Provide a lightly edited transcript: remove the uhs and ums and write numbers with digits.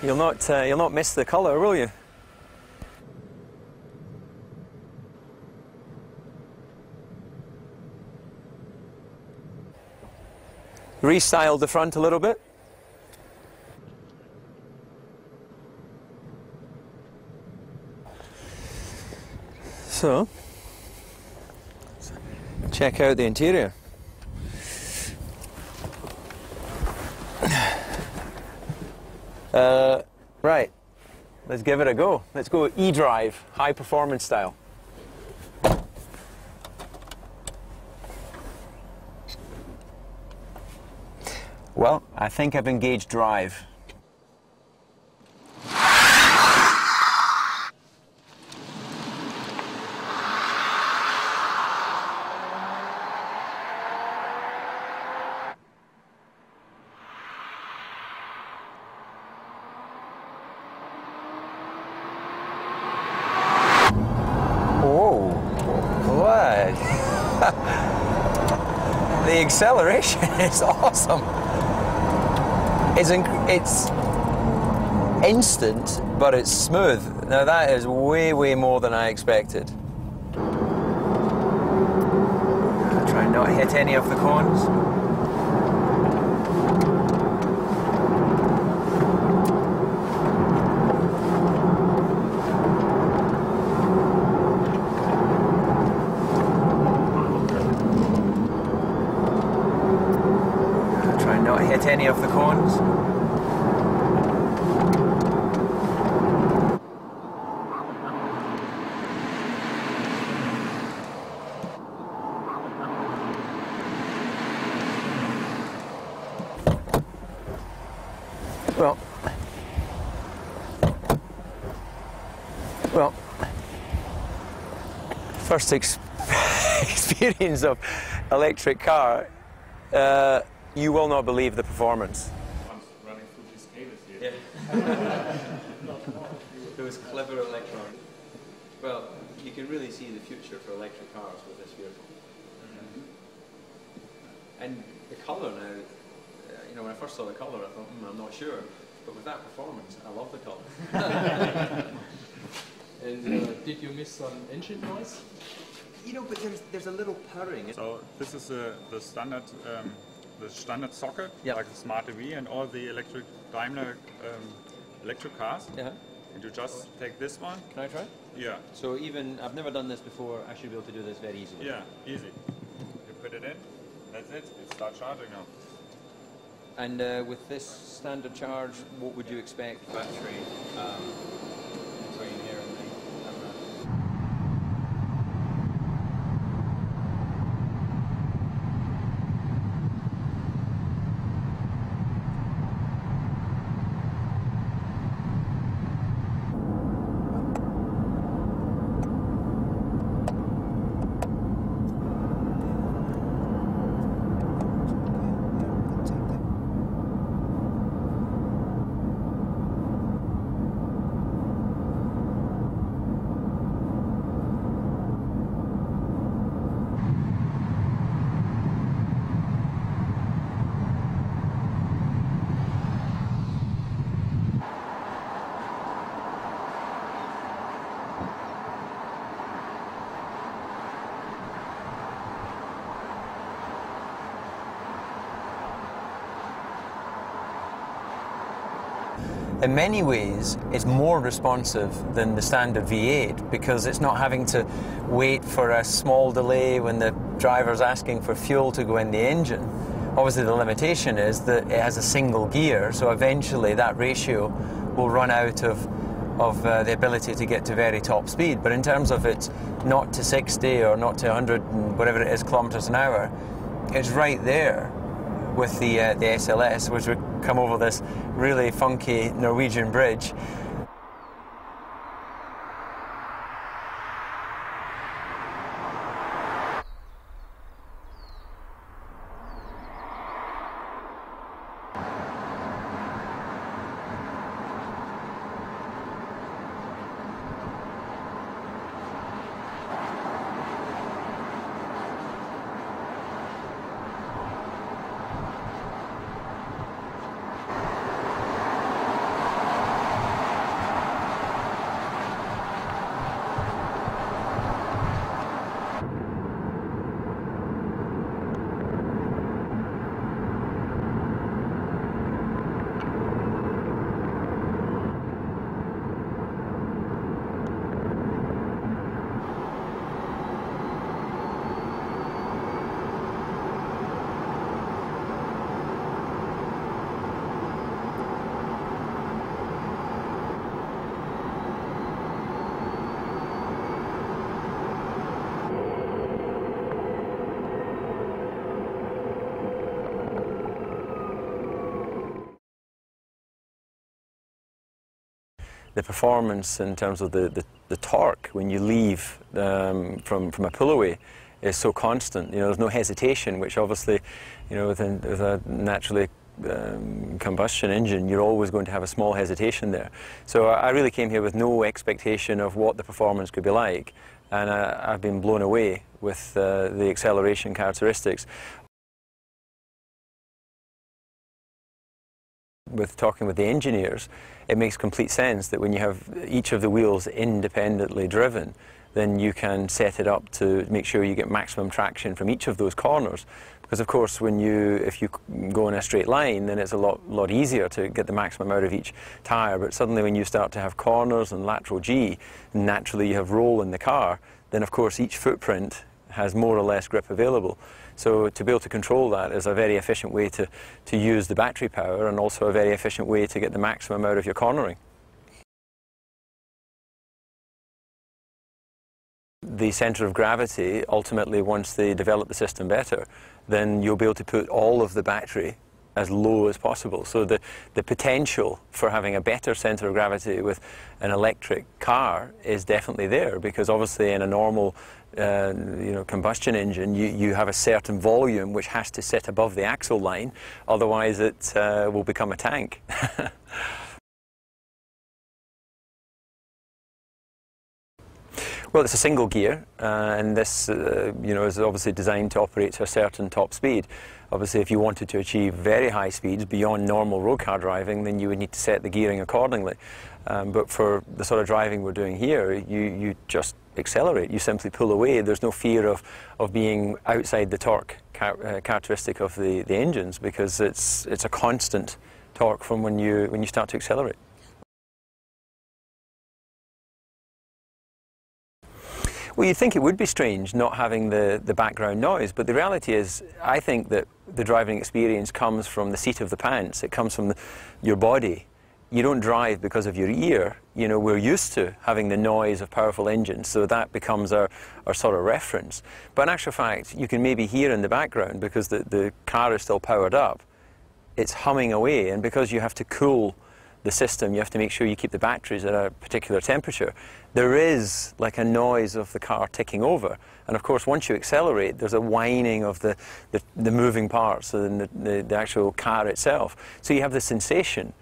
You'll not miss the colour, will you? Restyled the front a little bit. So, check out the interior. Right, let's give it a go. Let's go e-drive, high performance style. Well, I think I've engaged drive. The acceleration is awesome. It's instant, but it's smooth. Now that is way, way more than I expected. I'll try and not hit any of the cones. Hit any of the cones. Well, first experience of electric car. You will not believe the performance. I'm running through these cables here. Yeah. Those clever electrons. Well, you can really see the future for electric cars with this vehicle. And the colour now, you know, when I first saw the colour, I thought, I'm not sure. But with that performance, I love the colour. And did you miss some engine noise? You know, but there's a little purring. So this is the standard socket, Yep. like the Smart EV and all the electric Daimler electric cars. Yeah. And you just take this one. Can I try? Yeah. So even, I've never done this before, I should be able to do this very easily. Yeah, easy. You put it in, that's it, it starts charging now. And with this standard charge, what would you expect? Battery between here and the camera. In many ways, it's more responsive than the standard V8 because it's not having to wait for a small delay when the driver's asking for fuel to go in the engine. Obviously, the limitation is that it has a single gear, so eventually that ratio will run out of the ability to get to very top speed. But in terms of its 0 to 60 or 0 to 100 and whatever it is kilometers an hour, it's right there with the SLS, which would come over this really funky Norwegian bridge. the performance in terms of the torque when you leave from a pull-away is so constant. You know, there's no hesitation, which obviously, you know, with a naturally combustion engine, you're always going to have a small hesitation there. So I really came here with no expectation of what the performance could be like, and I've been blown away with the acceleration characteristics. With talking with the engineers, it makes complete sense that when you have each of the wheels independently driven, then you can set it up to make sure you get maximum traction from each of those corners. Because of course, if you go in a straight line, then it's a lot easier to get the maximum out of each tyre. But suddenly when you start to have corners and lateral G, naturally you have roll in the car, then of course each footprint has more or less grip available. So to be able to control that is a very efficient way to use the battery power, and also a very efficient way to get the maximum out of your cornering. The centre of gravity, ultimately, once they develop the system better, then you'll be able to put all of the battery as low as possible. So the potential for having a better centre of gravity with an electric car is definitely there, because obviously in a normal combustion engine, you have a certain volume which has to sit above the axle line, otherwise it will become a tank. Well, it's a single gear, and this is obviously designed to operate to a certain top speed. Obviously, if you wanted to achieve very high speeds beyond normal road car driving, then you would need to set the gearing accordingly. But for the sort of driving we're doing here, you just accelerate. You simply pull away. There's no fear of being outside the torque characteristic of the engines, because it's a constant torque from when you start to accelerate. Well, you'd think it would be strange not having the background noise, but the reality is, I think that the driving experience comes from the seat of the pants. It comes from your body. You don't drive because of your ear. You know, we're used to having the noise of powerful engines, so that becomes our sort of reference. But in actual fact, you can maybe hear in the background, because the car is still powered up, it's humming away, and because you have to cool the system, you have to make sure you keep the batteries at a particular temperature. There is like a noise of the car ticking over, and of course once you accelerate, there's a whining of the moving parts and the actual car itself. So you have the sensation